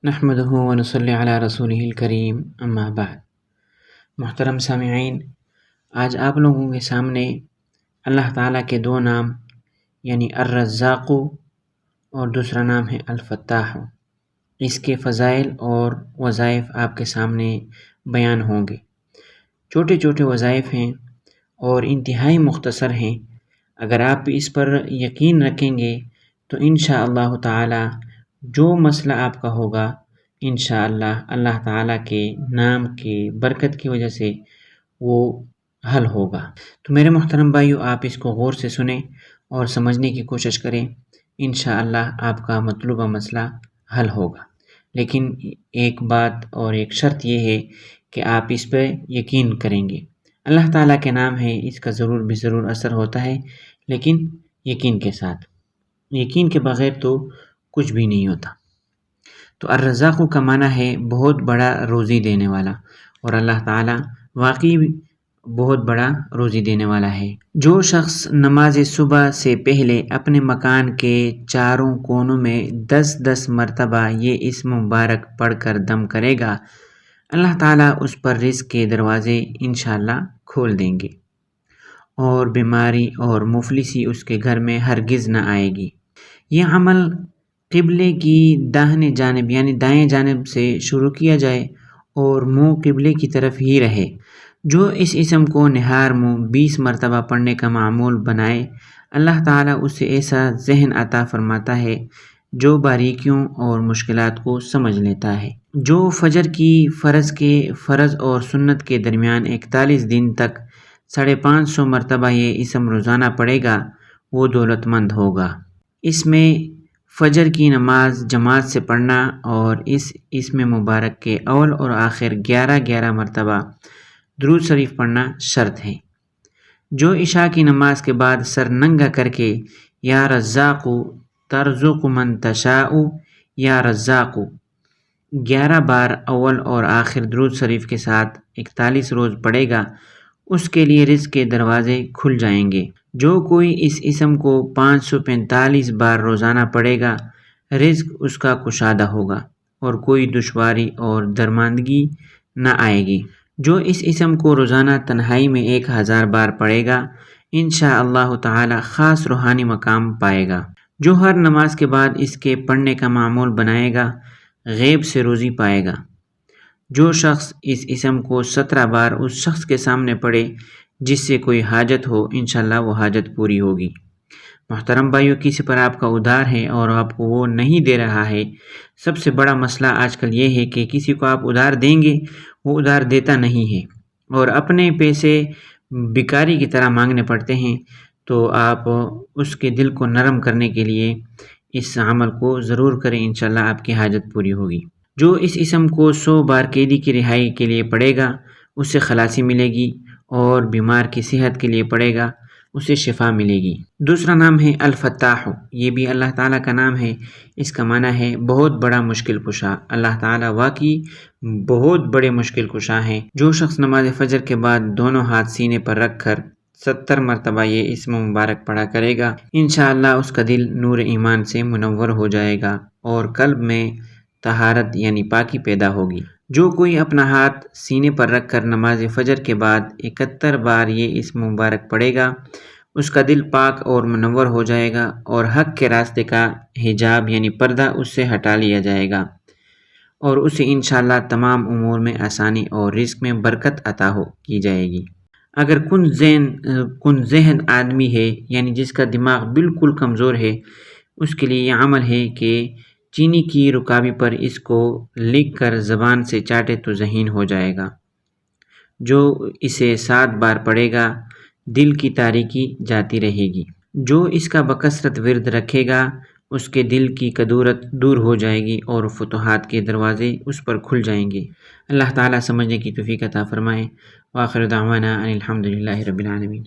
نحمدہ ونصلی علی رسولہ الکریم اما بعد۔ محترم سامعین، آج آپ لوگوں کے سامنے اللہ تعالیٰ کے دو نام یعنی الرزاق اور دوسرا نام ہے الفتاح، اس کے فضائل اور وظائف آپ کے سامنے بیان ہوں گے۔ چھوٹے چھوٹے وظائف ہیں اور انتہائی مختصر ہیں۔ اگر آپ اس پر یقین رکھیں گے تو انشاءاللہ تعالی جو مسئلہ آپ کا ہوگا انشاءاللہ اللہ تعالیٰ کے نام کی برکت کی وجہ سے وہ حل ہوگا۔ تو میرے محترم بھائیو، آپ اس کو غور سے سنیں اور سمجھنے کی کوشش کریں، انشاءاللہ آپ کا مطلوبہ مسئلہ حل ہوگا۔ لیکن ایک بات اور ایک شرط یہ ہے کہ آپ اس پہ یقین کریں گے۔ اللہ تعالیٰ کے نام ہے، اس کا ضرور بھی ضرور اثر ہوتا ہے، لیکن یقین کے ساتھ۔ یقین کے بغیر تو کچھ بھی نہیں ہوتا۔ تو الرزاق کا معنی ہے بہت بڑا روزی دینے والا، اور اللہ تعالیٰ واقعی بہت بڑا روزی دینے والا ہے۔ جو شخص نماز صبح سے پہلے اپنے مکان کے چاروں کونوں میں 10 مرتبہ یہ اسم مبارک پڑھ کر دم کرے گا، اللہ تعالیٰ اس پر رزق کے دروازے انشاءاللہ کھول دیں گے، اور بیماری اور مفلسی اس کے گھر میں ہرگز نہ آئے گی۔ یہ عمل قبلے کی داہنے جانب یعنی دائیں جانب سے شروع کیا جائے اور منہ قبلے کی طرف ہی رہے۔ جو اس اسم کو نہار منہ 20 مرتبہ پڑھنے کا معمول بنائے، اللہ تعالیٰ اسے ایسا ذہن عطا فرماتا ہے جو باریکیوں اور مشکلات کو سمجھ لیتا ہے۔ جو فجر کی فرض اور سنت کے درمیان 41 دن تک 550 مرتبہ یہ اسم روزانہ پڑھے گا، وہ دولت مند ہوگا۔ اس میں فجر کی نماز جماعت سے پڑھنا اور اس اسم مبارک کے اول اور آخر 11 مرتبہ درود شریف پڑھنا شرط ہے۔ جو عشاء کی نماز کے بعد سر ننگا کر کے یا رزاق ترزق من تشاء یا رزاق 11 بار اول اور آخر درود شریف کے ساتھ 41 روز پڑھے گا، اس کے لیے رزق کے دروازے کھل جائیں گے۔ جو کوئی اس اسم کو 545 بار روزانہ پڑھے گا، رزق اس کا کشادہ ہوگا اور کوئی دشواری اور درماندگی نہ آئے گی۔ جو اس اسم کو روزانہ تنہائی میں 1000 بار پڑھے گا، انشاءاللہ تعالی خاص روحانی مقام پائے گا۔ جو ہر نماز کے بعد اس کے پڑھنے کا معمول بنائے گا، غیب سے روزی پائے گا۔ جو شخص اس اسم کو 17 بار اس شخص کے سامنے پڑھے جس سے کوئی حاجت ہو، انشاءاللہ وہ حاجت پوری ہوگی۔ محترم بھائیو، کسی پر آپ کا ادھار ہے اور آپ کو وہ نہیں دے رہا ہے، سب سے بڑا مسئلہ آج کل یہ ہے کہ کسی کو آپ ادھار دیں گے، وہ ادھار دیتا نہیں ہے اور اپنے پیسے بیکاری کی طرح مانگنے پڑتے ہیں۔ تو آپ اس کے دل کو نرم کرنے کے لیے اس عمل کو ضرور کریں، انشاءاللہ آپ کی حاجت پوری ہوگی۔ جو اس اسم کو 100 بار قیدی کی رہائی کے لیے پڑھے گا، اسے خلاصی ملے گی، اور بیمار کی صحت کے لیے پڑھے گا، اسے شفا ملے گی۔ دوسرا نام ہے الفتاح، یہ بھی اللہ تعالیٰ کا نام ہے۔ اس کا معنی ہے بہت بڑا مشکل کشا۔ اللہ تعالیٰ واقعی بہت بڑے مشکل کشا ہیں۔ جو شخص نماز فجر کے بعد دونوں ہاتھ سینے پر رکھ کر 70 مرتبہ یہ اسم مبارک پڑھا کرے گا، انشاءاللہ اس کا دل نور ایمان سے منور ہو جائے گا اور قلب میں طہارت یعنی پاکی پیدا ہوگی۔ جو کوئی اپنا ہاتھ سینے پر رکھ کر نماز فجر کے بعد 71 بار یہ اسم مبارک پڑھے گا، اس کا دل پاک اور منور ہو جائے گا اور حق کے راستے کا حجاب یعنی پردہ اس سے ہٹا لیا جائے گا، اور اسے انشاءاللہ تمام امور میں آسانی اور رزق میں برکت عطا کی جائے گی۔ اگر کن ذہن آدمی ہے یعنی جس کا دماغ بالکل کمزور ہے، اس کے لیے یہ عمل ہے کہ چینی کی رکابی پر اس کو لکھ کر زبان سے چاٹے تو ذہین ہو جائے گا۔ جو اسے 7 بار پڑھے گا، دل کی تاریکی جاتی رہے گی۔ جو اس کا بکثرت ورد رکھے گا، اس کے دل کی کدورت دور ہو جائے گی اور فتوحات کے دروازے اس پر کھل جائیں گے۔ اللہ تعالیٰ سمجھنے کی توفیق عطا فرمائے۔ وآخر دعوانا ان الحمد للہ رب العالمین۔